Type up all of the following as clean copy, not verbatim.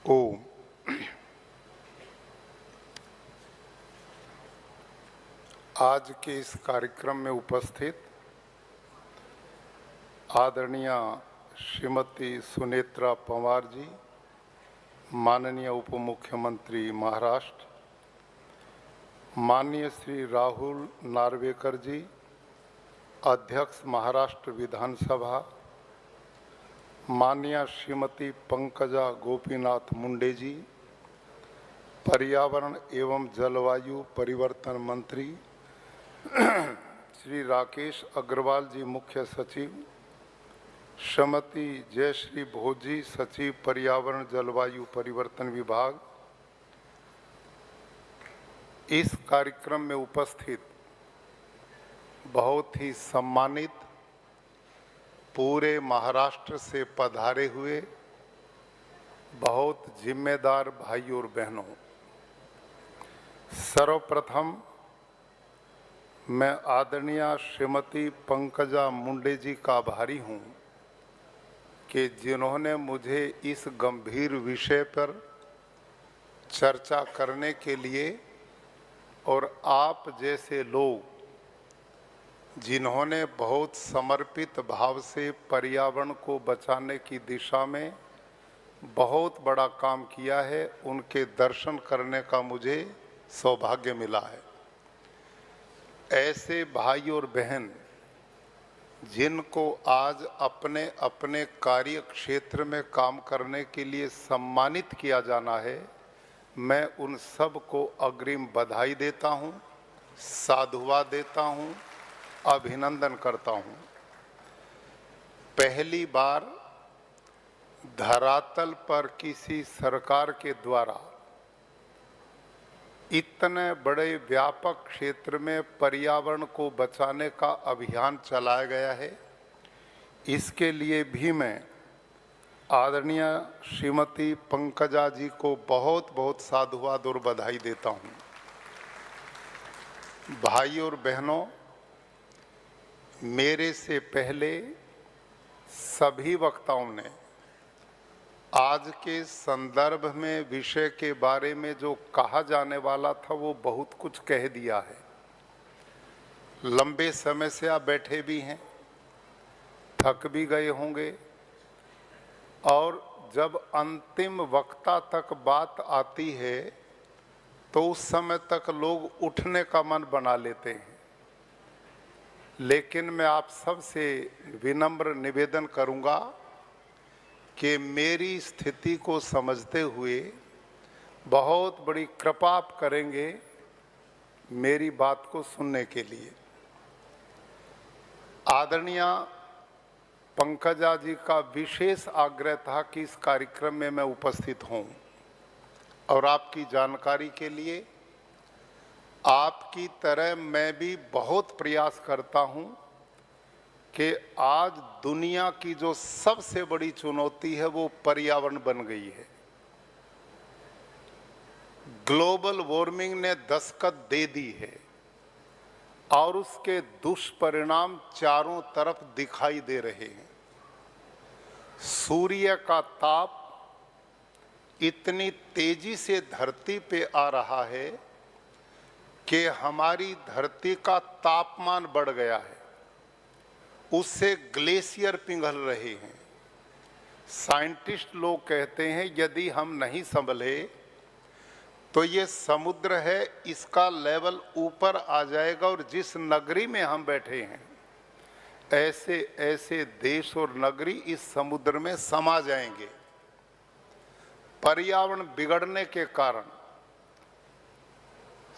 ओम। आज के इस कार्यक्रम में उपस्थित आदरणीय श्रीमती सुनेत्रा पंवार जी, माननीय उप मुख्यमंत्री महाराष्ट्र, माननीय श्री राहुल नार्वेकर जी, अध्यक्ष महाराष्ट्र विधानसभा, माननीय श्रीमती पंकजा गोपीनाथ मुंडे जी, पर्यावरण एवं जलवायु परिवर्तन मंत्री श्री राकेश अग्रवाल जी, मुख्य सचिव, श्रीमती जयश्री भोजी, सचिव पर्यावरण जलवायु परिवर्तन विभाग, इस कार्यक्रम में उपस्थित बहुत ही सम्मानित पूरे महाराष्ट्र से पधारे हुए बहुत जिम्मेदार भाई और बहनों, सर्वप्रथम मैं आदरणीय श्रीमती पंकजा मुंडे जी का आभारी हूं कि जिन्होंने मुझे इस गंभीर विषय पर चर्चा करने के लिए और आप जैसे लोग जिन्होंने बहुत समर्पित भाव से पर्यावरण को बचाने की दिशा में बहुत बड़ा काम किया है, उनके दर्शन करने का मुझे सौभाग्य मिला है। ऐसे भाई और बहन जिनको आज अपने अपने कार्य क्षेत्र में काम करने के लिए सम्मानित किया जाना है, मैं उन सब को अग्रिम बधाई देता हूं, साधुवाद देता हूं, अभिनंदन करता हूं। पहली बार धरातल पर किसी सरकार के द्वारा इतने बड़े व्यापक क्षेत्र में पर्यावरण को बचाने का अभियान चलाया गया है। इसके लिए भी मैं आदरणीय श्रीमती पंकजा जी को बहुत बहुत साधुवाद और बधाई देता हूं। भाई और बहनों, मेरे से पहले सभी वक्ताओं ने आज के संदर्भ में विषय के बारे में जो कहा जाने वाला था वो बहुत कुछ कह दिया है। लंबे समय से आप बैठे भी हैं, थक भी गए होंगे, और जब अंतिम वक्ता तक बात आती है तो उस समय तक लोग उठने का मन बना लेते हैं। लेकिन मैं आप सबसे विनम्र निवेदन करूंगा कि मेरी स्थिति को समझते हुए बहुत बड़ी कृपा आप करेंगे मेरी बात को सुनने के लिए। आदरणीय पंकजा जी का विशेष आग्रह था कि इस कार्यक्रम में मैं उपस्थित हूं, और आपकी जानकारी के लिए आपकी तरह मैं भी बहुत प्रयास करता हूं कि आज दुनिया की जो सबसे बड़ी चुनौती है वो पर्यावरण बन गई है। ग्लोबल वार्मिंग ने दस्तक दे दी है और उसके दुष्परिणाम चारों तरफ दिखाई दे रहे हैं। सूर्य का ताप इतनी तेजी से धरती पे आ रहा है कि हमारी धरती का तापमान बढ़ गया है, उससे ग्लेशियर पिघल रहे हैं। साइंटिस्ट लोग कहते हैं यदि हम नहीं संभले तो ये समुद्र है, इसका लेवल ऊपर आ जाएगा और जिस नगरी में हम बैठे हैं ऐसे ऐसे देश और नगरी इस समुद्र में समा जाएंगे। पर्यावरण बिगड़ने के कारण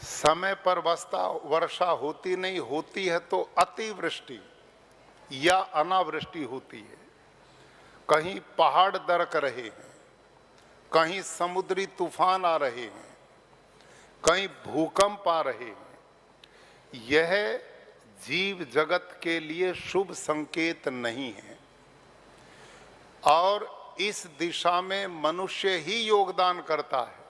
समय पर वर्षा होती नहीं, होती है तो अतिवृष्टि या अनावृष्टि होती है। कहीं पहाड़ दरक रहे हैं, कहीं समुद्री तूफान आ रहे हैं, कहीं भूकंप आ रहे हैं। यह जीव जगत के लिए शुभ संकेत नहीं है, और इस दिशा में मनुष्य ही योगदान करता है,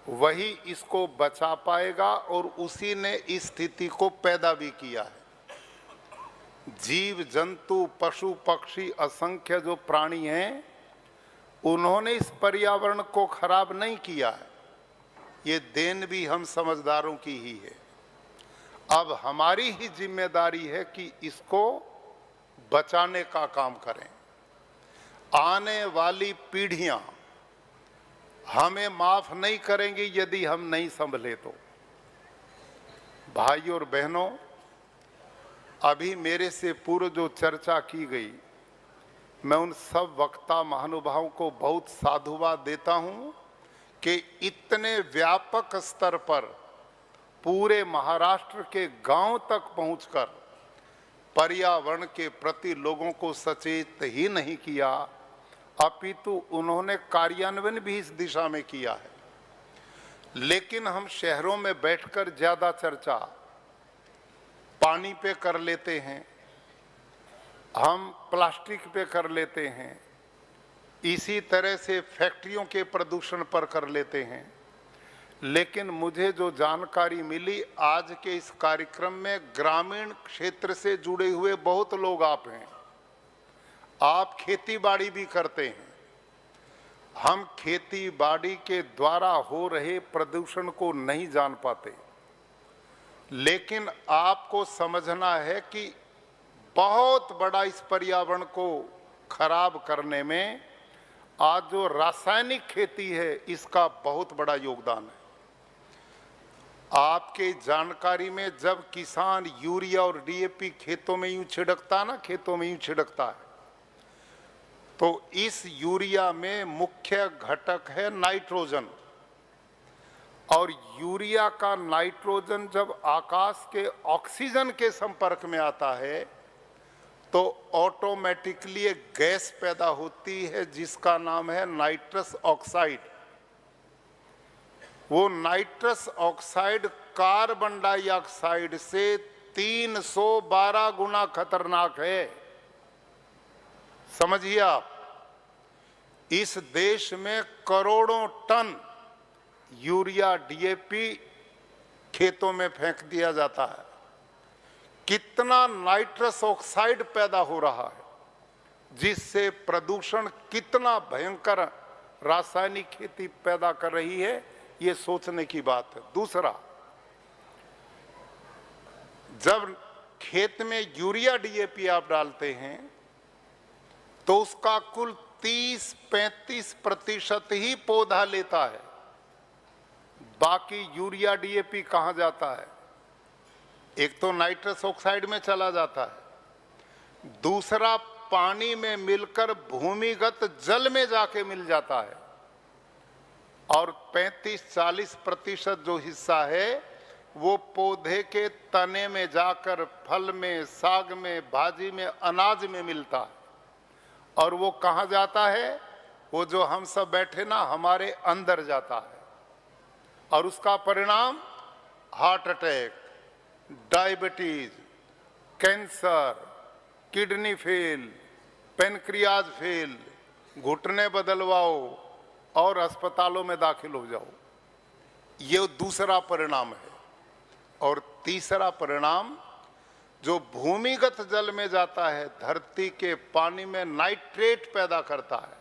वही इसको बचा पाएगा, और उसी ने इस स्थिति को पैदा भी किया है। जीव जंतु पशु पक्षी असंख्य जो प्राणी हैं उन्होंने इस पर्यावरण को खराब नहीं किया है, ये देन भी हम समझदारों की ही है। अब हमारी ही जिम्मेदारी है कि इसको बचाने का काम करें। आने वाली पीढ़ियां हमें माफ नहीं करेंगी यदि हम नहीं संभले तो। भाई और बहनों, अभी मेरे से पूर्व जो चर्चा की गई, मैं उन सब वक्ता महानुभावों को बहुत साधुवाद देता हूं कि इतने व्यापक स्तर पर पूरे महाराष्ट्र के गांव तक पहुंचकर पर्यावरण के प्रति लोगों को सचेत ही नहीं किया, अपितु उन्होंने कार्यान्वयन भी इस दिशा में किया है। लेकिन हम शहरों में बैठकर ज्यादा चर्चा पानी पे कर लेते हैं, हम प्लास्टिक पे कर लेते हैं, इसी तरह से फैक्ट्रियों के प्रदूषण पर कर लेते हैं। लेकिन मुझे जो जानकारी मिली, आज के इस कार्यक्रम में ग्रामीण क्षेत्र से जुड़े हुए बहुत लोग आप हैं, आप खेती बाड़ी भी करते हैं। हम खेती बाड़ी के द्वारा हो रहे प्रदूषण को नहीं जान पाते, लेकिन आपको समझना है कि बहुत बड़ा इस पर्यावरण को खराब करने में आज जो रासायनिक खेती है, इसका बहुत बड़ा योगदान है। आपके जानकारी में जब किसान यूरिया और डीएपी खेतों में यूं छिड़कता ना, खेतों में यूं छिड़कता है, तो इस यूरिया में मुख्य घटक है नाइट्रोजन। और यूरिया का नाइट्रोजन जब आकाश के ऑक्सीजन के संपर्क में आता है तो ऑटोमेटिकली एक गैस पैदा होती है जिसका नाम है नाइट्रस ऑक्साइड। वो नाइट्रस ऑक्साइड कार्बन डाइऑक्साइड से 312 गुना खतरनाक है। समझिए आप, इस देश में करोड़ों टन यूरिया डीएपी खेतों में फेंक दिया जाता है। कितना नाइट्रस ऑक्साइड पैदा हो रहा है, जिससे प्रदूषण कितना भयंकर रासायनिक खेती पैदा कर रही है, ये सोचने की बात है। दूसरा, जब खेत में यूरिया डीएपी आप डालते हैं तो उसका कुल 30-35% ही पौधा लेता है, बाकी यूरिया डीएपी कहां जाता है? एक तो नाइट्रस ऑक्साइड में चला जाता है, दूसरा पानी में मिलकर भूमिगत जल में जाके मिल जाता है, और 35-40% जो हिस्सा है वो पौधे के तने में जाकर फल में, साग में, भाजी में, अनाज में मिलता है। और वो कहाँ जाता है? वो जो हम सब बैठे ना, हमारे अंदर जाता है, और उसका परिणाम heart attack, diabetes, cancer, kidney fail, pancreas fail, घुटने बदलवाओ और अस्पतालों में दाखिल हो जाओ। ये दूसरा परिणाम है। और तीसरा परिणाम, जो भूमिगत जल में जाता है, धरती के पानी में नाइट्रेट पैदा करता है,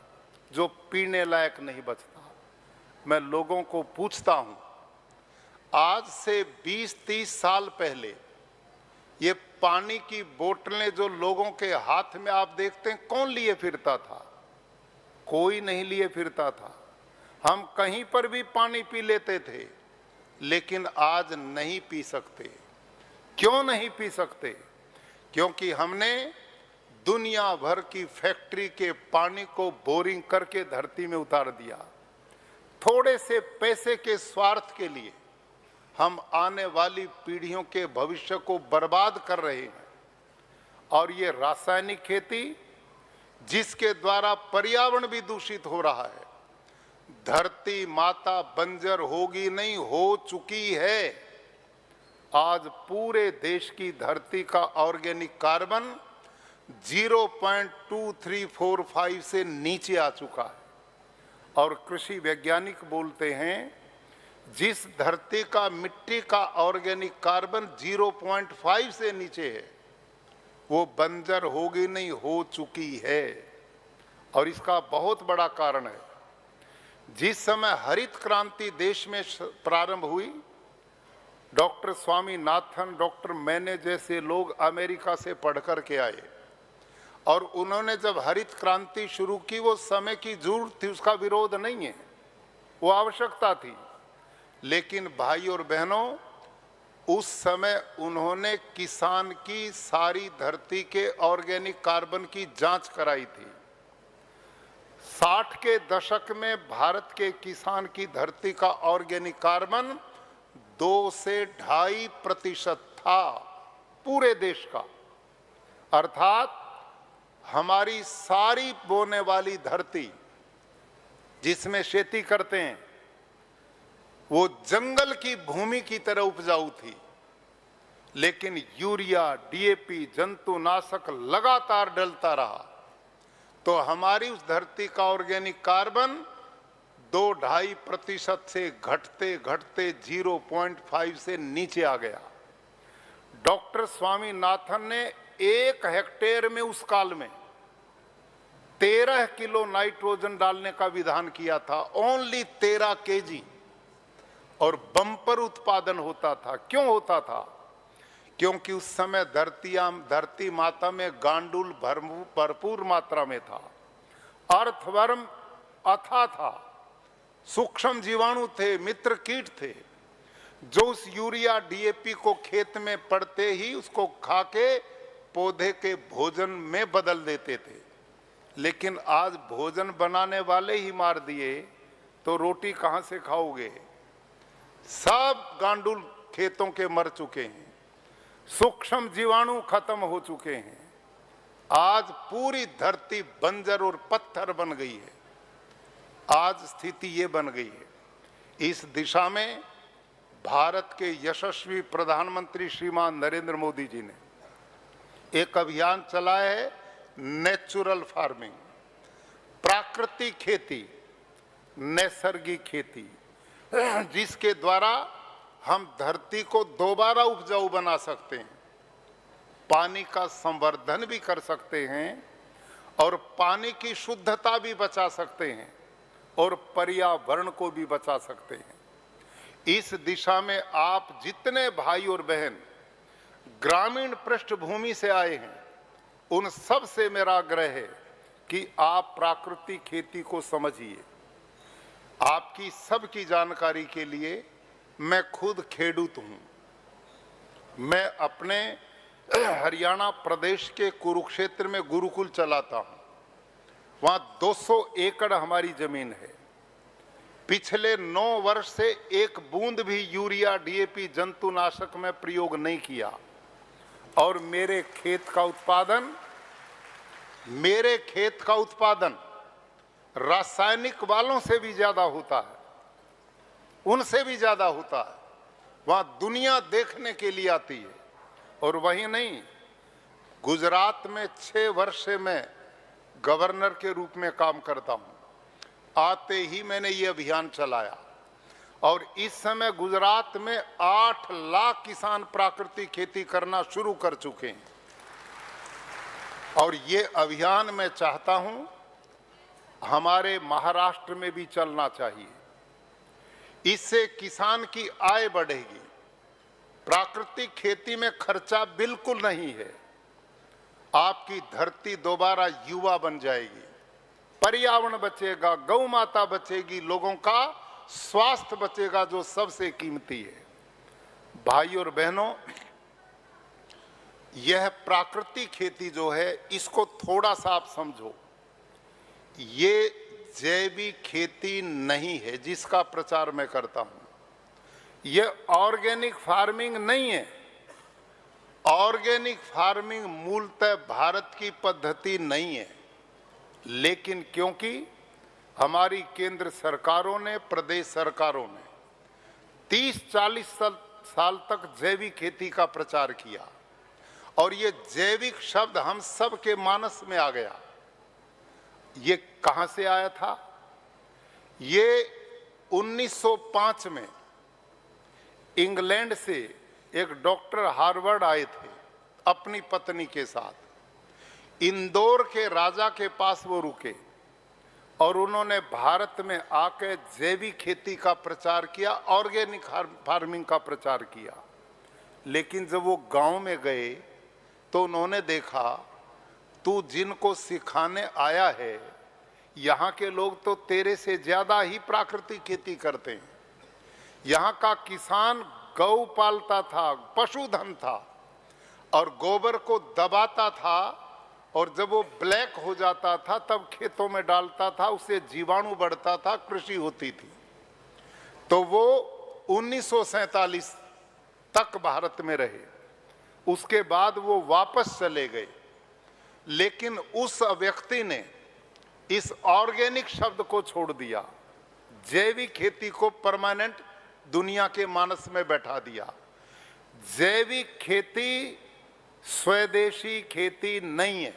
जो पीने लायक नहीं बचता। मैं लोगों को पूछता हूं, आज से 20-30 साल पहले ये पानी की बोतलें जो लोगों के हाथ में आप देखते हैं, कौन लिए फिरता था? कोई नहीं लिए फिरता था। हम कहीं पर भी पानी पी लेते थे, लेकिन आज नहीं पी सकते। क्यों नहीं पी सकते? क्योंकि हमने दुनिया भर की फैक्ट्री के पानी को बोरिंग करके धरती में उतार दिया। थोड़े से पैसे के स्वार्थ के लिए हम आने वाली पीढ़ियों के भविष्य को बर्बाद कर रहे हैं। और ये रासायनिक खेती, जिसके द्वारा पर्यावरण भी दूषित हो रहा है, धरती माता बंजर होगी नहीं, हो चुकी है। आज पूरे देश की धरती का ऑर्गेनिक कार्बन 0.2345 से नीचे आ चुका है। और कृषि वैज्ञानिक बोलते हैं, जिस धरती का मिट्टी का ऑर्गेनिक कार्बन 0.5 से नीचे है, वो बंजर होगी नहीं, हो चुकी है। और इसका बहुत बड़ा कारण है, जिस समय हरित क्रांति देश में प्रारंभ हुई, डॉक्टर स्वामीनाथन, डॉक्टर मैने जैसे लोग अमेरिका से पढ़ कर के आए और उन्होंने जब हरित क्रांति शुरू की, वो समय की जरूरत थी, उसका विरोध नहीं है, वो आवश्यकता थी। लेकिन भाई और बहनों, उस समय उन्होंने किसान की सारी धरती के ऑर्गेनिक कार्बन की जांच कराई थी। 60 के दशक में भारत के किसान की धरती का ऑर्गेनिक कार्बन 2 से 2.5% था पूरे देश का। अर्थात हमारी सारी बोने वाली धरती जिसमें खेती करते हैं, वो जंगल की भूमि की तरह उपजाऊ थी। लेकिन यूरिया, डीएपी, जंतुनाशक लगातार डलता रहा, तो हमारी उस धरती का ऑर्गेनिक कार्बन 2-2.5% से घटते घटते 0.5 से नीचे आ गया। डॉक्टर स्वामीनाथन ने 1 हेक्टेयर में उस काल में 13 किलो नाइट्रोजन डालने का विधान किया था, ओनली 13 केजी, और बम्पर उत्पादन होता था। क्यों होता था? क्योंकि उस समय धरती माता में गांडुल भरपूर मात्रा में था, अर्थवर्म अथाह था, सूक्ष्म जीवाणु थे, मित्र कीट थे, जो उस यूरिया डीएपी को खेत में पड़ते ही उसको खा के पौधे के भोजन में बदल देते थे। लेकिन आज भोजन बनाने वाले ही मार दिए तो रोटी कहां से खाओगे? सब गांडुल खेतों के मर चुके हैं, सूक्ष्म जीवाणु खत्म हो चुके हैं। आज पूरी धरती बंजर और पत्थर बन गई है। आज स्थिति ये बन गई है। इस दिशा में भारत के यशस्वी प्रधानमंत्री श्रीमान नरेंद्र मोदी जी ने एक अभियान चलाया है, नेचुरल फार्मिंग, प्राकृतिक खेती, नैसर्गिक खेती, जिसके द्वारा हम धरती को दोबारा उपजाऊ बना सकते हैं, पानी का संवर्धन भी कर सकते हैं और पानी की शुद्धता भी बचा सकते हैं और पर्यावरण को भी बचा सकते हैं। इस दिशा में आप जितने भाई और बहन ग्रामीण पृष्ठभूमि से आए हैं, उन सब से मेरा आग्रह है कि आप प्राकृतिक खेती को समझिए। आपकी सबकी जानकारी के लिए मैं खुद खेडूत हूं। मैं अपने हरियाणा प्रदेश के कुरुक्षेत्र में गुरुकुल चलाता हूं। वहां 200 एकड़ हमारी जमीन है। पिछले 9 वर्ष से एक बूंद भी यूरिया, डीएपी, जंतुनाशक में प्रयोग नहीं किया और मेरे खेत का उत्पादन रासायनिक वालों से भी ज्यादा होता है, उनसे भी ज्यादा होता है। वहां दुनिया देखने के लिए आती है। और वही नहीं, गुजरात में 6 वर्ष से मैं गवर्नर के रूप में काम करता हूं। आते ही मैंने ये अभियान चलाया और इस समय गुजरात में 8 लाख किसान प्राकृतिक खेती करना शुरू कर चुके हैं। और ये अभियान मैं चाहता हूं हमारे महाराष्ट्र में भी चलना चाहिए। इससे किसान की आय बढ़ेगी। प्राकृतिक खेती में खर्चा बिल्कुल नहीं है। आपकी धरती दोबारा युवा बन जाएगी, पर्यावरण बचेगा, गौ माता बचेगी, लोगों का स्वास्थ्य बचेगा, जो सबसे कीमती है। भाई और बहनों, यह प्राकृतिक खेती जो है, इसको थोड़ा सा आप समझो। ये जैविक खेती नहीं है जिसका प्रचार मैं करता हूं। यह ऑर्गेनिक फार्मिंग नहीं है। ऑर्गेनिक फार्मिंग मूलतः भारत की पद्धति नहीं है, लेकिन क्योंकि हमारी केंद्र सरकारों ने, प्रदेश सरकारों ने 30-40 साल तक जैविक खेती का प्रचार किया और ये जैविक शब्द हम सब के मानस में आ गया। ये कहां से आया था? ये 1905 में इंग्लैंड से एक डॉक्टर हार्वर्ड आए थे अपनी पत्नी के साथ। इंदौर के राजा के पास वो रुके और उन्होंने भारत में आके जैविक खेती का प्रचार किया, ऑर्गेनिक फार्मिंग का प्रचार किया। लेकिन जब वो गांव में गए तो उन्होंने देखा, तू जिनको सिखाने आया है, यहाँ के लोग तो तेरे से ज्यादा ही प्राकृतिक खेती करते हैं। यहाँ का किसान गौ पालता था, पशुधन था, और गोबर को दबाता था, और जब वो ब्लैक हो जाता था तब खेतों में डालता था, उससे जीवाणु बढ़ता था, कृषि होती थी। तो वो 1947 तक भारत में रहे। उसके बाद वो वापस चले गए। लेकिन उस व्यक्ति ने इस ऑर्गेनिक शब्द को छोड़ दिया, जैविक खेती को परमानेंट दुनिया के मानस में बैठा दिया। जैविक खेती स्वदेशी खेती नहीं है,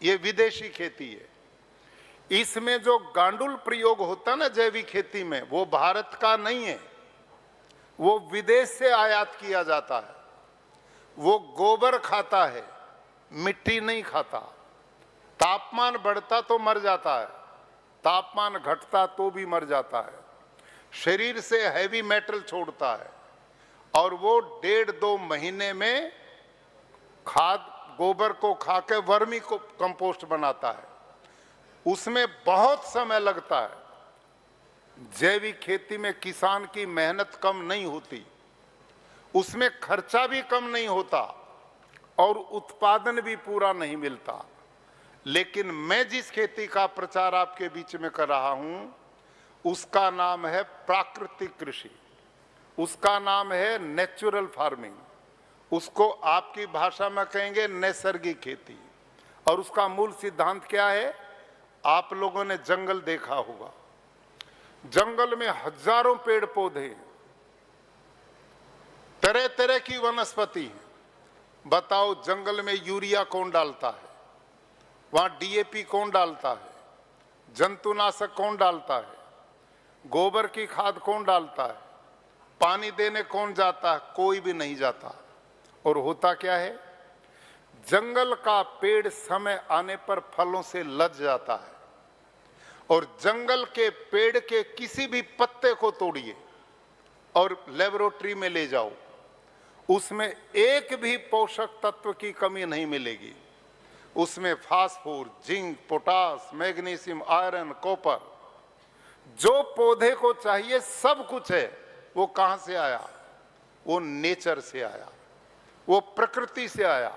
ये विदेशी खेती है। इसमें जो गांडुल प्रयोग होता है ना जैविक खेती में, वो भारत का नहीं है, वो विदेश से आयात किया जाता है। वो गोबर खाता है, मिट्टी नहीं खाता। तापमान बढ़ता तो मर जाता है, तापमान घटता तो भी मर जाता है। शरीर से हैवी मेटल छोड़ता है, और वो 1.5-2 महीने में खाद गोबर को खा के वर्मी को कंपोस्ट बनाता है। उसमें बहुत समय लगता है। जैविक खेती में किसान की मेहनत कम नहीं होती, उसमें खर्चा भी कम नहीं होता, और उत्पादन भी पूरा नहीं मिलता। लेकिन मैं जिस खेती का प्रचार आपके बीच में कर रहा हूं, उसका नाम है प्राकृतिक कृषि, उसका नाम है नेचुरल फार्मिंग, उसको आपकी भाषा में कहेंगे नैसर्गिक खेती। और उसका मूल सिद्धांत क्या है? आप लोगों ने जंगल देखा होगा, जंगल में हजारों पेड़ पौधे, तरह तरह की वनस्पति है। बताओ, जंगल में यूरिया कौन डालता है? वहां डीएपी कौन डालता है? जंतुनाशक कौन डालता है? गोबर की खाद कौन डालता है? पानी देने कौन जाता है? कोई भी नहीं जाता। और होता क्या है? जंगल का पेड़ समय आने पर फलों से लद जाता है, और जंगल के पेड़ के किसी भी पत्ते को तोड़िए और लेबोरेटरी में ले जाओ, उसमें एक भी पोषक तत्व की कमी नहीं मिलेगी। उसमें phosphorus, zinc, potash, magnesium, iron, copper, जो पौधे को चाहिए सब कुछ है। वो कहां से आया? वो नेचर से आया, वो प्रकृति से आया,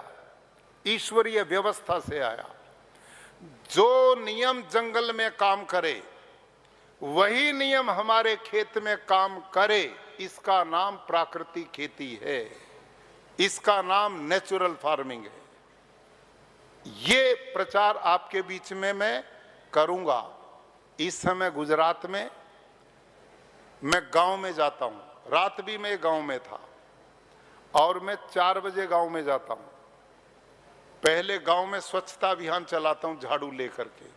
ईश्वरीय व्यवस्था से आया। जो नियम जंगल में काम करे, वही नियम हमारे खेत में काम करे। इसका नाम प्राकृतिक खेती है, इसका नाम नेचुरल फार्मिंग है। ये प्रचार आपके बीच में मैं करूंगा। इस समय गुजरात में मैं गांव में जाता हूं, रात भी मैं गांव में था, और मैं 4 बजे गांव में जाता हूं। पहले गांव में स्वच्छता अभियान चलाता हूं झाड़ू लेकर के,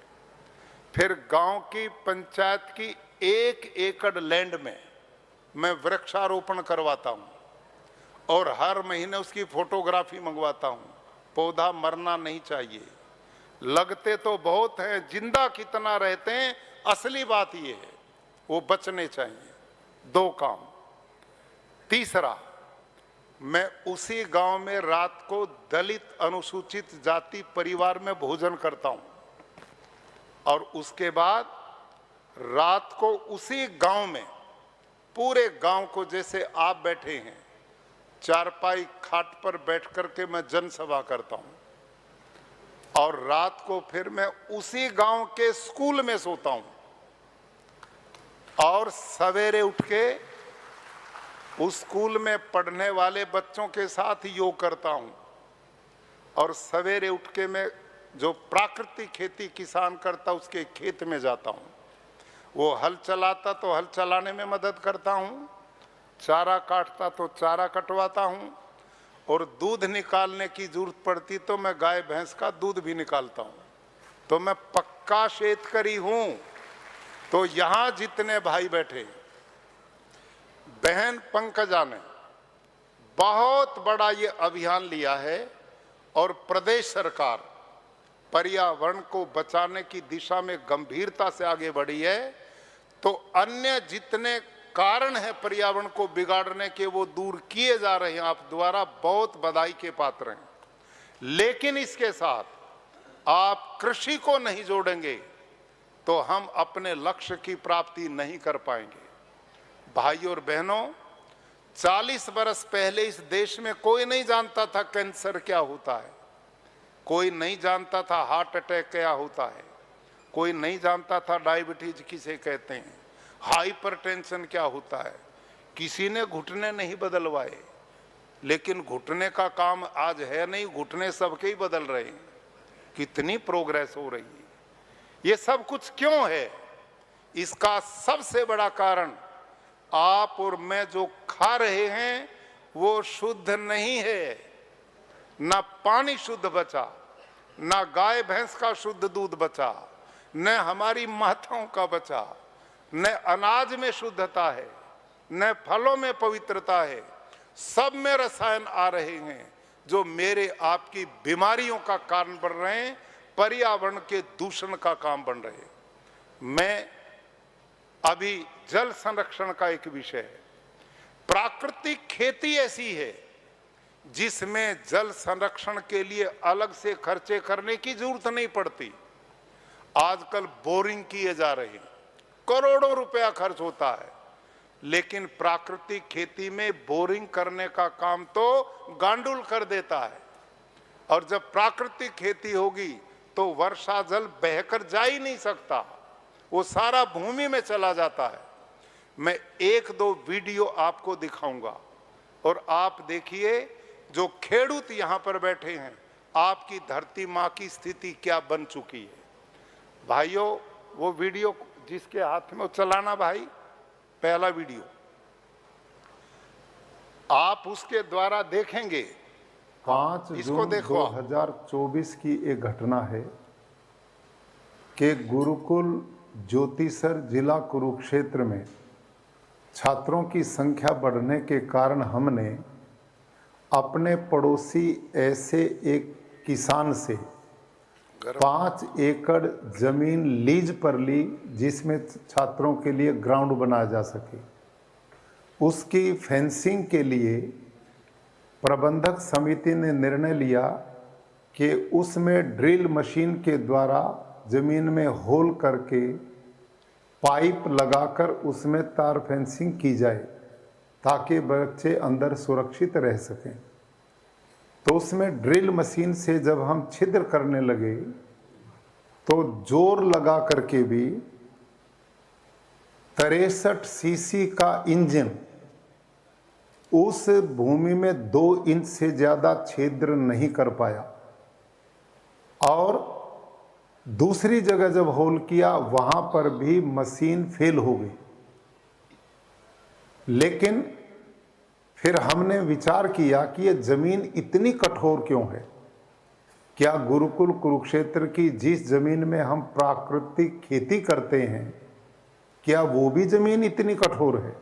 फिर गांव की पंचायत की 1 एकड़ लैंड में मैं वृक्षारोपण करवाता हूं, और हर महीने उसकी फोटोग्राफी मंगवाता हूं। पौधा मरना नहीं चाहिए। लगते तो बहुत हैं, जिंदा कितना रहते हैं, असली बात ये है, वो बचने चाहिए। 2 काम। तीसरा, मैं उसी गांव में रात को दलित अनुसूचित जाति परिवार में भोजन करता हूं, और उसके बाद रात को उसी गांव में पूरे गांव को, जैसे आप बैठे हैं, चारपाई खाट पर बैठ करके मैं जनसभा करता हूं, और रात को फिर मैं उसी गांव के स्कूल में सोता हूं, और सवेरे उठ के उस स्कूल में पढ़ने वाले बच्चों के साथ योग करता हूं। और सवेरे उठ के मैं जो प्राकृतिक खेती किसान करता उसके खेत में जाता हूं। वो हल चलाता तो हल चलाने में मदद करता हूं, चारा काटता तो चारा कटवाता हूं, और दूध निकालने की जरूरत पड़ती तो मैं गाय भैंस का दूध भी निकालता हूं। तो मैं पक्का शेतकरी हूं। तो यहां जितने भाई बैठे, बहन पंकजा ने बहुत बड़ा ये अभियान लिया है, और प्रदेश सरकार पर्यावरण को बचाने की दिशा में गंभीरता से आगे बढ़ी है, तो अन्य जितने कारण हैं पर्यावरण को बिगाड़ने के वो दूर किए जा रहे हैं। आप द्वारा बहुत बधाई के पात्र हैं। लेकिन इसके साथ आप कृषि को नहीं जोड़ेंगे तो हम अपने लक्ष्य की प्राप्ति नहीं कर पाएंगे। भाइयों और बहनों, 40 बरस पहले इस देश में कोई नहीं जानता था कैंसर क्या होता है, कोई नहीं जानता था हार्ट अटैक क्या होता है, कोई नहीं जानता था डायबिटीज किसे कहते हैं, हाइपरटेंशन क्या होता है। किसी ने घुटने नहीं बदलवाए, लेकिन घुटने का काम आज है नहीं, घुटने सबके ही बदल रहे हैं। कितनी प्रोग्रेस हो रही है। ये सब कुछ क्यों है? इसका सबसे बड़ा कारण आप और मैं जो खा रहे हैं वो शुद्ध नहीं है। ना पानी शुद्ध बचा, ना गाय भैंस का शुद्ध दूध बचा, न हमारी माताओं का बचा, न अनाज में शुद्धता है, न फलों में पवित्रता है। सब में रसायन आ रहे हैं जो मेरे आपकी बीमारियों का कारण बन रहे हैं, पर्यावरण के दूषण का काम बन रहे हैं। मैं अभी जल संरक्षण का एक विषय है। प्राकृतिक खेती ऐसी है जिसमें जल संरक्षण के लिए अलग से खर्चे करने की जरूरत नहीं पड़ती। आजकल बोरिंग किए जा रहे हैं, करोड़ों रुपया खर्च होता है, लेकिन प्राकृतिक खेती में बोरिंग करने का काम तो गांडुल कर देता है। और जब प्राकृतिक खेती होगी तो वर्षा जल बहकर जा ही नहीं सकता, वो सारा भूमि में चला जाता है। मैं एक दो वीडियो आपको दिखाऊंगा और आप देखिए जो खेडूत यहां पर बैठे हैं, आपकी धरती मां की स्थिति क्या बन चुकी है। भाइयों, वो वीडियो जिसके हाथ में, वो चलाना भाई, पहला वीडियो आप उसके द्वारा देखेंगे। 5 जून 2024 की एक घटना है कि गुरुकुल ज्योतिसर जिला कुरुक्षेत्र में छात्रों की संख्या बढ़ने के कारण हमने अपने पड़ोसी ऐसे एक किसान से 5 एकड़ जमीन लीज पर ली जिसमें छात्रों के लिए ग्राउंड बनाया जा सके। उसकी फेंसिंग के लिए प्रबंधक समिति ने निर्णय लिया कि उसमें ड्रिल मशीन के द्वारा जमीन में होल करके पाइप लगाकर उसमें तार फेंसिंग की जाए ताकि बच्चे अंदर सुरक्षित रह सकें। तो उसमें ड्रिल मशीन से जब हम छिद्र करने लगे तो जोर लगा करके भी 63 सीसी का इंजन उस भूमि में 2 इंच से ज़्यादा छिद्र नहीं कर पाया। और दूसरी जगह जब होल किया वहां पर भी मशीन फेल हो गई। लेकिन फिर हमने विचार किया कि यह जमीन इतनी कठोर क्यों है। क्या गुरुकुल कुरुक्षेत्र की जिस जमीन में हम प्राकृतिक खेती करते हैं, क्या वो भी जमीन इतनी कठोर है?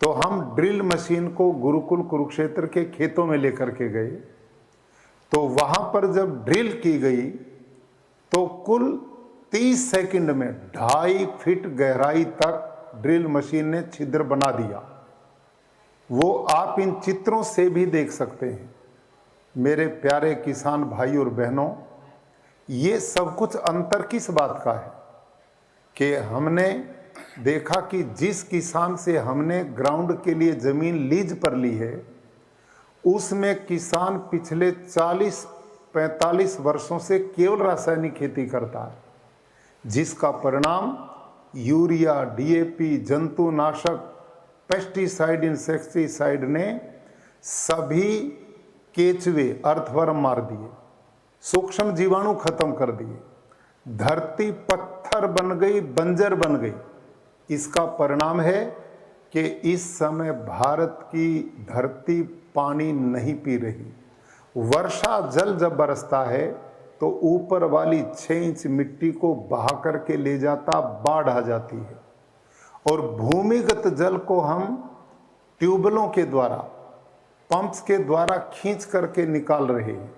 तो हम ड्रिल मशीन को गुरुकुल कुरुक्षेत्र के खेतों में लेकर के गए। तो वहां पर जब ड्रिल की गई तो कुल 30 सेकंड में 2.5 फीट गहराई तक ड्रिल मशीन ने छिद्र बना दिया। वो आप इन चित्रों से भी देख सकते हैं। मेरे प्यारे किसान भाई और बहनों, ये सब कुछ अंतर किस बात का है कि हमने देखा कि जिस किसान से हमने ग्राउंड के लिए जमीन लीज पर ली है, उसमें किसान पिछले 40-45 वर्षों से केवल रासायनिक खेती करता है, जिसका परिणाम यूरिया, डीएपी, जंतुनाशक, पेस्टिसाइड, इंसेक्टिसाइड ने सभी केचुए, अर्थवर्म मार दिए, सूक्ष्म जीवाणु खत्म कर दिए, धरती पत्थर बन गई, बंजर बन गई। इसका परिणाम है कि इस समय भारत की धरती पानी नहीं पी रही। वर्षा जल जब बरसता है तो ऊपर वाली 6 इंच मिट्टी को बहा करके ले जाता, बाढ़ आ जाती है। और भूमिगत जल को हम ट्यूबवेलों के द्वारा, पंप्स के द्वारा खींच करके निकाल रहे हैं।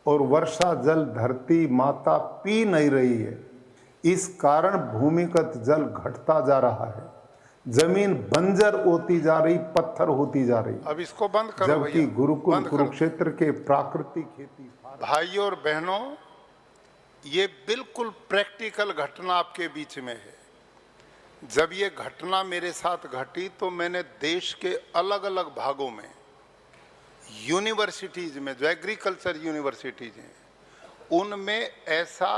और वर्षा जल धरती माता पी नहीं रही है। इस कारण भूमिगत जल घटता जा रहा है, जमीन बंजर होती जा रही, पत्थर होती जा रही। अब इसको बंद करो जबकि भैया, गुरुकुल बंद करो। कुरुक्षेत्र के प्राकृतिक खेती। भाइयों और बहनों, ये बिल्कुल प्रैक्टिकल घटना आपके बीच में है। जब ये घटना मेरे साथ घटी तो मैंने देश के अलग अलग भागों में यूनिवर्सिटीज में, जो एग्रीकल्चर यूनिवर्सिटीज हैं, उनमें ऐसा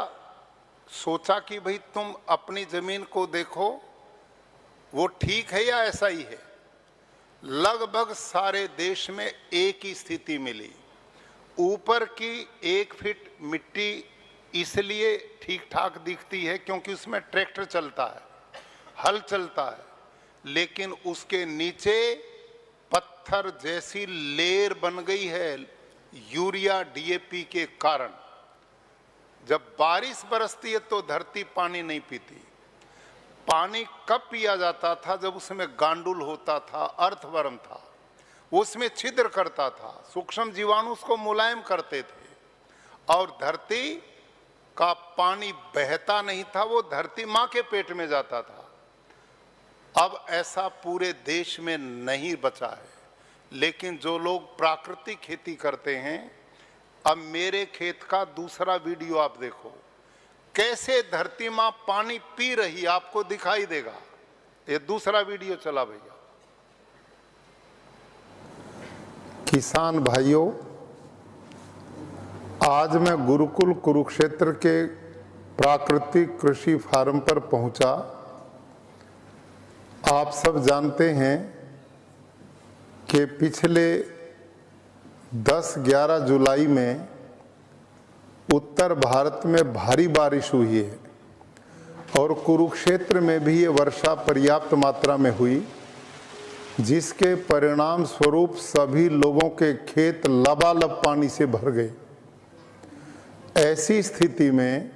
सोचा कि भाई तुम अपनी जमीन को देखो, वो ठीक है या ऐसा ही है। लगभग सारे देश में एक ही स्थिति मिली। ऊपर की 1 फीट मिट्टी इसलिए ठीक ठाक दिखती है क्योंकि उसमें ट्रैक्टर चलता है, हल चलता है, लेकिन उसके नीचे पत्थर जैसी लेयर बन गई है यूरिया डीएपी के कारण। जब बारिश बरसती है तो धरती पानी नहीं पीती। पानी कब पिया जाता था? जब उसमें गांडुल होता था, अर्थवर्म था, उसमें छिद्र करता था, सूक्ष्म जीवाणु उसको मुलायम करते थे और धरती का पानी बहता नहीं था, वो धरती माँ के पेट में जाता था। अब ऐसा पूरे देश में नहीं बचा है, लेकिन जो लोग प्राकृतिक खेती करते हैं, अब मेरे खेत का दूसरा वीडियो आप देखो, कैसे धरती माँ पानी पी रही, आपको दिखाई देगा। ये दूसरा वीडियो चला भैया। किसान भाइयों, आज मैं गुरुकुल कुरुक्षेत्र के प्राकृतिक कृषि फार्म पर पहुंचा। आप सब जानते हैं कि पिछले 10-11 जुलाई में उत्तर भारत में भारी बारिश हुई है और कुरुक्षेत्र में भी ये वर्षा पर्याप्त मात्रा में हुई, जिसके परिणाम स्वरूप सभी लोगों के खेत लबालब पानी से भर गए। ऐसी स्थिति में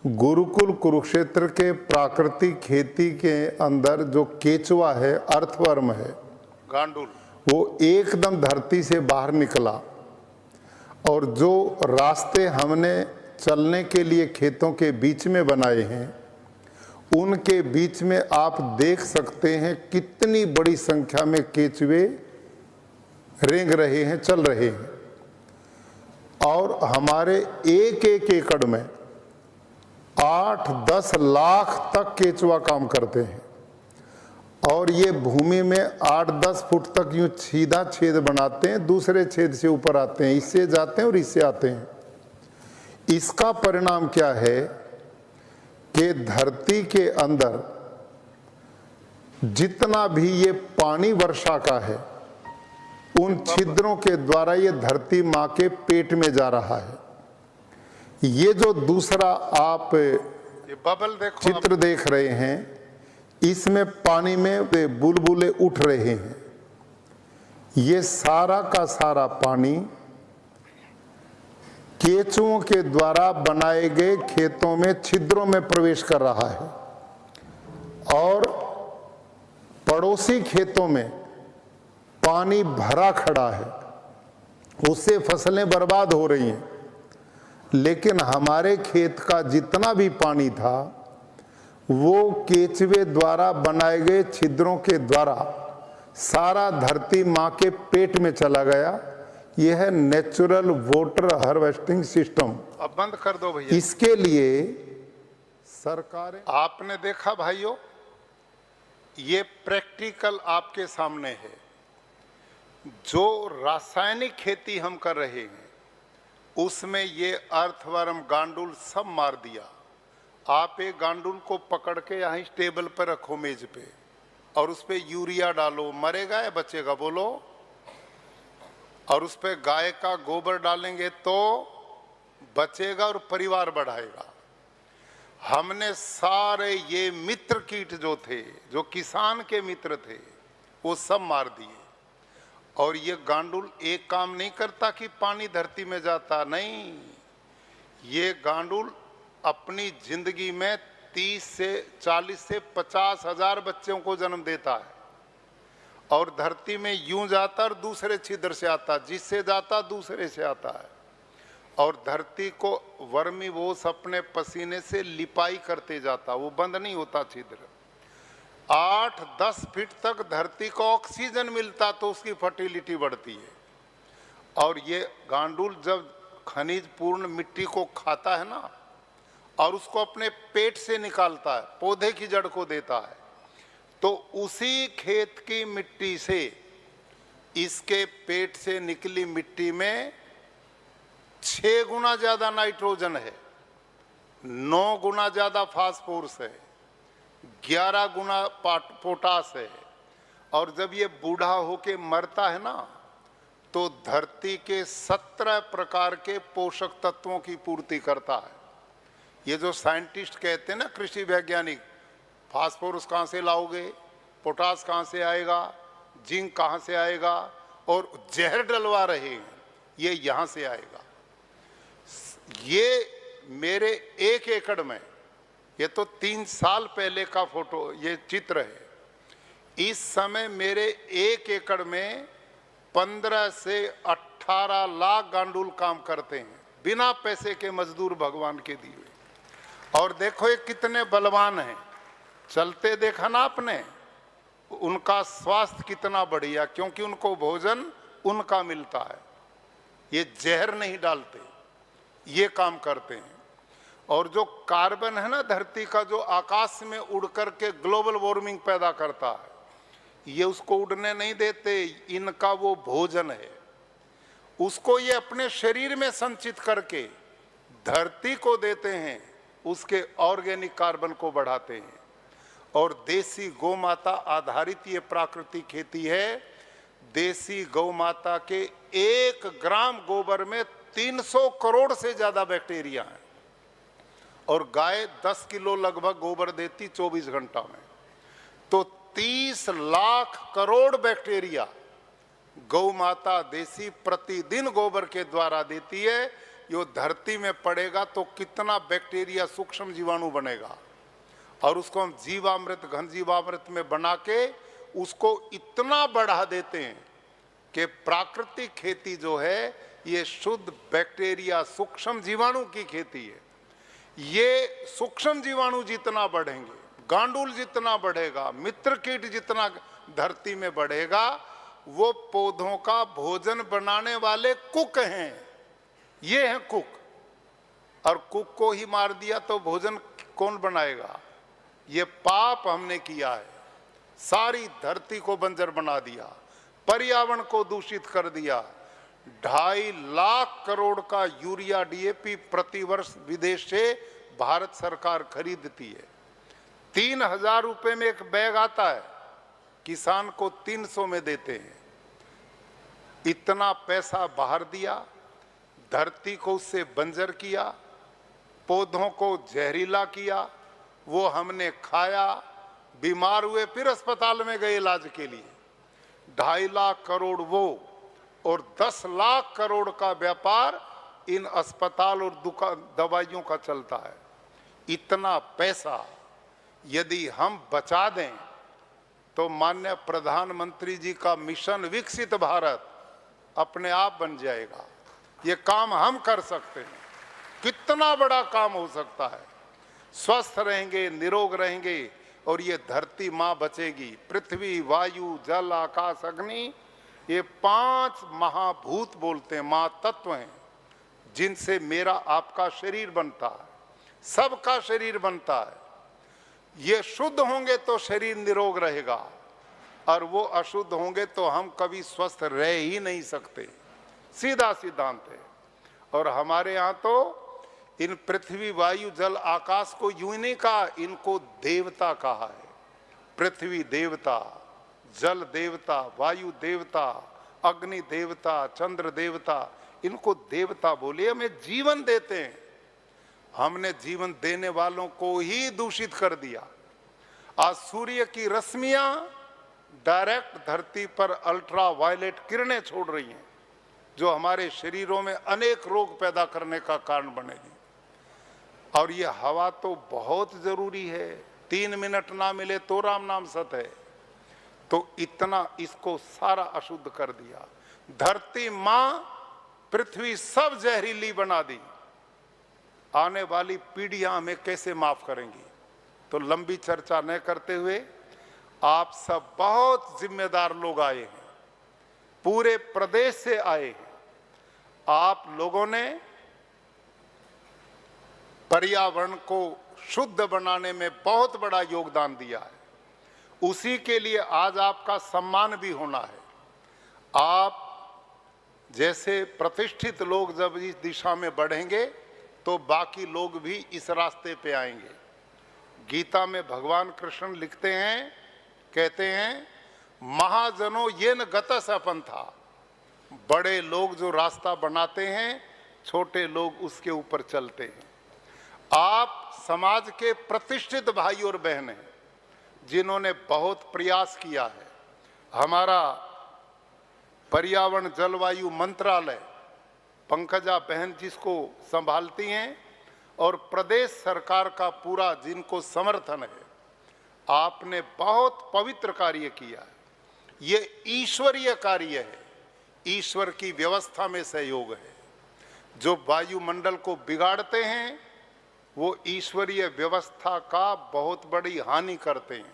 गुरुकुल कुरुक्षेत्र के प्राकृतिक खेती के अंदर जो केचुआ है, अर्थवर्म है, गांडुल, वो एकदम धरती से बाहर निकला और जो रास्ते हमने चलने के लिए खेतों के बीच में बनाए हैं, उनके बीच में आप देख सकते हैं कितनी बड़ी संख्या में केचुए रेंग रहे हैं, चल रहे हैं। और हमारे एक एक एकड़ में 8-10 लाख तक केचुआ काम करते हैं और ये भूमि में 8-10 फुट तक यूं सीधा छेद बनाते हैं, दूसरे छेद से ऊपर आते हैं, इससे जाते हैं और इससे आते हैं। इसका परिणाम क्या है कि धरती के अंदर जितना भी ये पानी वर्षा का है, उन छिद्रों के द्वारा ये धरती माँ के पेट में जा रहा है। ये जो दूसरा आप ये बबल देखो, चित्र देख रहे हैं, इसमें पानी में बुलबुले उठ रहे हैं। ये सारा का सारा पानी केचुओं के द्वारा बनाए गए खेतों में छिद्रों में प्रवेश कर रहा है और पड़ोसी खेतों में पानी भरा खड़ा है, उससे फसलें बर्बाद हो रही हैं। लेकिन हमारे खेत का जितना भी पानी था, वो केचुए द्वारा बनाए गए छिद्रों के द्वारा सारा धरती माँ के पेट में चला गया। यह है नेचुरल वाटर हार्वेस्टिंग सिस्टम। अब बंद कर दो भैया। इसके लिए सरकारें, आपने देखा भाइयों, ये प्रैक्टिकल आपके सामने है। जो रासायनिक खेती हम कर रहे हैं उसमें ये अर्थवर्म, गांडुल सब मार दिया। आप एक गांडुल को पकड़ के यहाँ टेबल पर रखो, मेज पे, और उस पे यूरिया डालो, मरेगा या बचेगा बोलो? और उस पे गाय का गोबर डालेंगे तो बचेगा और परिवार बढ़ाएगा। हमने सारे ये मित्र कीट जो थे, जो किसान के मित्र थे, वो सब मार दिए। और ये गांडुल एक काम नहीं करता कि पानी धरती में जाता, नहीं, ये गांडुल अपनी जिंदगी में 30 से 40 से 50 हजार बच्चों को जन्म देता है और धरती में यूं जाता और दूसरे छिद्र से आता, जिससे जाता दूसरे से आता है। और धरती को वर्मीवोस अपने पसीने से लिपाई करते जाता, वो बंद नहीं होता छिद्र। 8-10 फीट तक धरती को ऑक्सीजन मिलता तो उसकी फर्टिलिटी बढ़ती है। और ये गांडूल जब खनिज पूर्ण मिट्टी को खाता है ना और उसको अपने पेट से निकालता है, पौधे की जड़ को देता है, तो उसी खेत की मिट्टी से इसके पेट से निकली मिट्टी में 6 गुना ज्यादा नाइट्रोजन है, 9 गुना ज्यादा फास्फोरस है, 11 गुना पोटास है। और जब ये बूढ़ा होके मरता है ना तो धरती के 17 प्रकार के पोषक तत्वों की पूर्ति करता है। ये जो साइंटिस्ट कहते हैं ना, कृषि वैज्ञानिक, फास्फोरस कहाँ से लाओगे, पोटास कहाँ से आएगा, जिंक कहाँ से आएगा, और जहर डलवा रहे हैं, ये यहाँ से आएगा। ये मेरे 1 एकड़ में, ये तो 3 साल पहले का फोटो, ये चित्र है। इस समय मेरे 1 एकड़ में 15 से 18 लाख गांडूल काम करते हैं, बिना पैसे के मजदूर भगवान के दिए। और देखो ये कितने बलवान हैं, चलते देखा ना आपने, उनका स्वास्थ्य कितना बढ़िया, क्योंकि उनको भोजन उनका मिलता है, ये जहर नहीं डालते, ये काम करते हैं। और जो कार्बन है ना धरती का, जो आकाश में उड़ करके ग्लोबल वार्मिंग पैदा करता है, ये उसको उड़ने नहीं देते, इनका वो भोजन है। उसको ये अपने शरीर में संचित करके धरती को देते हैं, उसके ऑर्गेनिक कार्बन को बढ़ाते हैं। और देसी गौ माता आधारित ये प्राकृतिक खेती है। देसी गौ माता के 1 ग्राम गोबर में 300 करोड़ से ज्यादा बैक्टीरिया हैं, और गाय 10 किलो लगभग गोबर देती 24 घंटा में। तो 30 लाख करोड़ बैक्टीरिया गौ माता देसी प्रतिदिन गोबर के द्वारा देती है। यो धरती में पड़ेगा तो कितना बैक्टीरिया, सूक्ष्म जीवाणु बनेगा, और उसको हम जीवामृत, घन जीवामृत में बना के उसको इतना बढ़ा देते हैं कि प्राकृतिक खेती जो है ये शुद्ध बैक्टीरिया, सूक्ष्म जीवाणु की खेती है। ये सूक्ष्म जीवाणु जितना बढ़ेंगे, गांडूल जितना बढ़ेगा, मित्र कीट जितना धरती में बढ़ेगा, वो पौधों का भोजन बनाने वाले कुक हैं। ये हैं कुक, और कुक को ही मार दिया तो भोजन कौन बनाएगा? ये पाप हमने किया है, सारी धरती को बंजर बना दिया, पर्यावरण को दूषित कर दिया। 2.5 लाख करोड़ का यूरिया, डीएपी प्रतिवर्ष विदेश से भारत सरकार खरीदती है। 3000 रुपए में एक बैग आता है, किसान को 300 में देते हैं। इतना पैसा बाहर दिया, धरती को उससे बंजर किया, पौधों को जहरीला किया, वो हमने खाया, बीमार हुए, फिर अस्पताल में गए इलाज के लिए। 2.5 लाख करोड़ वो, और 10 लाख करोड़ का व्यापार इन अस्पताल और दवाइयों का चलता है। इतना पैसा यदि हम बचा दें तो माननीय प्रधानमंत्री जी का मिशन विकसित भारत अपने आप बन जाएगा। ये काम हम कर सकते हैं, कितना बड़ा काम हो सकता है। स्वस्थ रहेंगे, निरोग रहेंगे, और ये धरती माँ बचेगी। पृथ्वी, वायु, जल, आकाश, अग्नि, ये 5 महाभूत बोलते हैं, महातत्व हैं, जिनसे मेरा आपका शरीर बनता है, सबका शरीर बनता है। ये शुद्ध होंगे तो शरीर निरोग रहेगा, और वो अशुद्ध होंगे तो हम कभी स्वस्थ रह ही नहीं सकते। सीधा सिद्धांत है। और हमारे यहाँ तो इन पृथ्वी, वायु, जल, आकाश को यूं ही नहीं कहा, इनको देवता कहा है। पृथ्वी देवता, जल देवता, वायु देवता, अग्नि देवता, चंद्र देवता, इनको देवता बोले। हमें जीवन देते हैं, हमने जीवन देने वालों को ही दूषित कर दिया। आज सूर्य की रश्मियां डायरेक्ट धरती पर अल्ट्रा वायलेट किरणें छोड़ रही हैं, जो हमारे शरीरों में अनेक रोग पैदा करने का कारण बनेगी। और ये हवा तो बहुत जरूरी है, 3 मिनट ना मिले तो राम नाम सत है। तो इतना इसको सारा अशुद्ध कर दिया। धरती माँ पृथ्वी सब जहरीली बना दी, आने वाली पीढ़ियां हमें कैसे माफ करेंगी। तो लंबी चर्चा न करते हुए, आप सब बहुत जिम्मेदार लोग आए हैं, पूरे प्रदेश से आए हैं। आप लोगों ने पर्यावरण को शुद्ध बनाने में बहुत बड़ा योगदान दिया है, उसी के लिए आज आपका सम्मान भी होना है। आप जैसे प्रतिष्ठित लोग जब इस दिशा में बढ़ेंगे तो बाकी लोग भी इस रास्ते पे आएंगे। गीता में भगवान कृष्ण लिखते हैं, कहते हैं, महाजनों ये न गतस अपंथा, बड़े लोग जो रास्ता बनाते हैं, छोटे लोग उसके ऊपर चलते हैं। आप समाज के प्रतिष्ठित भाई और बहन हैं जिन्होंने बहुत प्रयास किया है। हमारा पर्यावरण जलवायु मंत्रालय, पंकजा बहन जिसको संभालती हैं, और प्रदेश सरकार का पूरा जिनको समर्थन है, आपने बहुत पवित्र कार्य किया है। ये ईश्वरीय कार्य है, ईश्वर की व्यवस्था में सहयोग है। जो वायुमंडल को बिगाड़ते हैं वो ईश्वरीय व्यवस्था का बहुत बड़ी हानि करते हैं,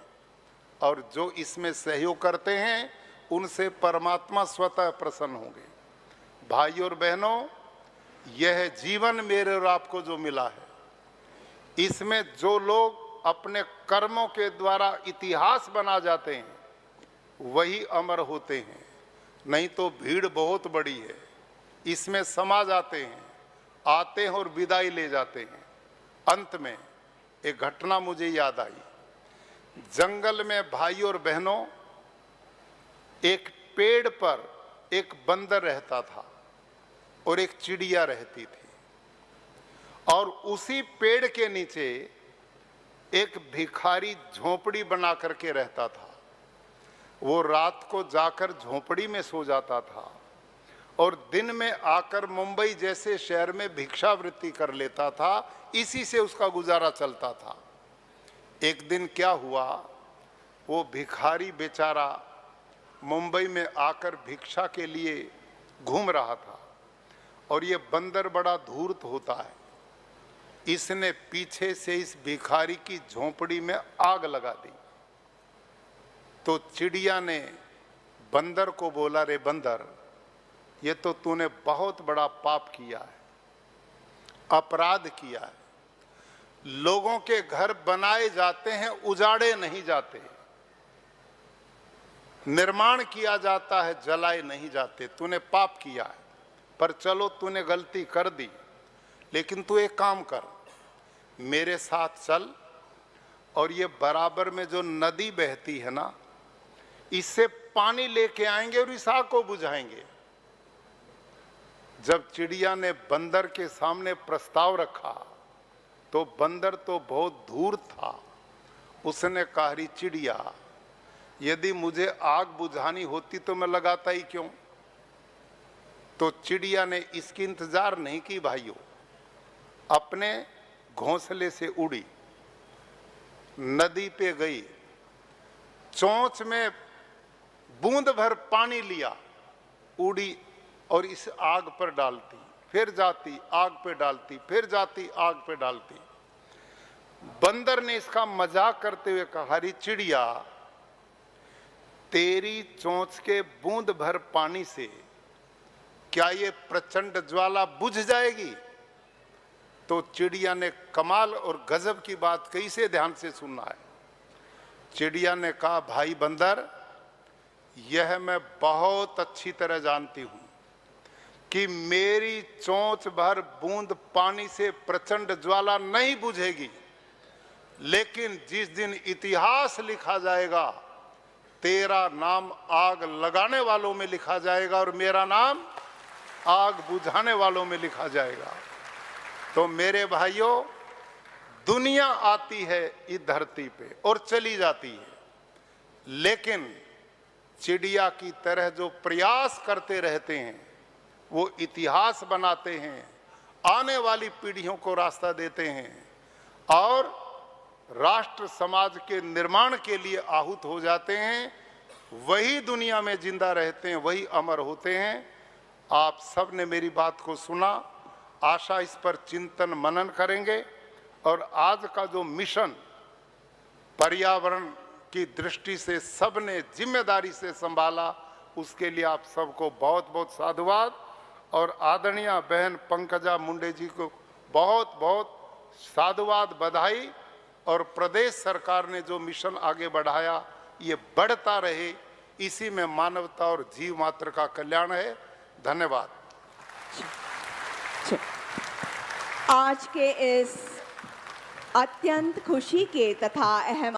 और जो इसमें सहयोग करते हैं उनसे परमात्मा स्वतः प्रसन्न होंगे। भाई और बहनों, यह जीवन मेरे और आपको जो मिला है, इसमें जो लोग अपने कर्मों के द्वारा इतिहास बना जाते हैं वही अमर होते हैं, नहीं तो भीड़ बहुत बड़ी है, इसमें समा जाते हैं, आते हैं और विदाई ले जाते हैं। अंत में एक घटना मुझे याद आई। जंगल में भाई और बहनों, एक पेड़ पर एक बंदर रहता था और एक चिड़िया रहती थी, और उसी पेड़ के नीचे एक भिखारी झोपड़ी बना करके रहता था। वो रात को जाकर झोपड़ी में सो जाता था और दिन में आकर मुंबई जैसे शहर में भिक्षावृत्ति कर लेता था, इसी से उसका गुजारा चलता था। एक दिन क्या हुआ, वो भिखारी बेचारा मुंबई में आकर भिक्षा के लिए घूम रहा था, और ये बंदर बड़ा धूर्त होता है। इसने पीछे से इस भिखारी की झोंपड़ी में आग लगा दी। तो चिड़िया ने बंदर को बोला, रे बंदर, ये तो तूने बहुत बड़ा पाप किया है, अपराध किया है। लोगों के घर बनाए जाते हैं, उजाड़े नहीं जाते, निर्माण किया जाता है, जलाए नहीं जाते। तूने पाप किया है, पर चलो तूने गलती कर दी, लेकिन तू एक काम कर, मेरे साथ चल, और ये बराबर में जो नदी बहती है ना, इससे पानी लेके आएंगे और इस आग को बुझाएंगे। जब चिड़िया ने बंदर के सामने प्रस्ताव रखा तो बंदर तो बहुत दूर था। उसने कहा, री चिड़िया, यदि मुझे आग बुझानी होती तो मैं लगाता ही क्यों। तो चिड़िया ने इसकी इंतजार नहीं की भाइयों, अपने घोंसले से उड़ी, नदी पे गई, चोंच में बूंद भर पानी लिया, उड़ी और इस आग पर डालती, फिर जाती आग पे डालती, फिर जाती आग पे डालती। बंदर ने इसका मजाक करते हुए कहा, हरी चिड़िया, तेरी चोंच के बूंद भर पानी से क्या ये प्रचंड ज्वाला बुझ जाएगी। तो चिड़िया ने कमाल और गजब की बात कही, से ध्यान से सुनना है। चिड़िया ने कहा, भाई बंदर, यह मैं बहुत अच्छी तरह जानती हूं कि मेरी चोंच भर बूंद पानी से प्रचंड ज्वाला नहीं बुझेगी, लेकिन जिस दिन इतिहास लिखा जाएगा तेरा नाम आग लगाने वालों में लिखा जाएगा और मेरा नाम आग बुझाने वालों में लिखा जाएगा। तो मेरे भाइयों, दुनिया आती है इस धरती पे और चली जाती है, लेकिन चिड़िया की तरह जो प्रयास करते रहते हैं वो इतिहास बनाते हैं, आने वाली पीढ़ियों को रास्ता देते हैं और राष्ट्र समाज के निर्माण के लिए आहूत हो जाते हैं। वही दुनिया में जिंदा रहते हैं, वही अमर होते हैं। आप सब ने मेरी बात को सुना, आशा इस पर चिंतन मनन करेंगे और आज का जो मिशन पर्यावरण की दृष्टि से सबने जिम्मेदारी से संभाला, उसके लिए आप सबको बहुत बहुत साधुवाद। और आदरणीय बहन पंकजा मुंडे जी को बहुत बहुत साधुवाद, बधाई। और प्रदेश सरकार ने जो मिशन आगे बढ़ाया ये बढ़ता रहे, इसी में मानवता और जीव मात्र का कल्याण है। धन्यवाद। आज के इस अत्यंत खुशी के तथा अहम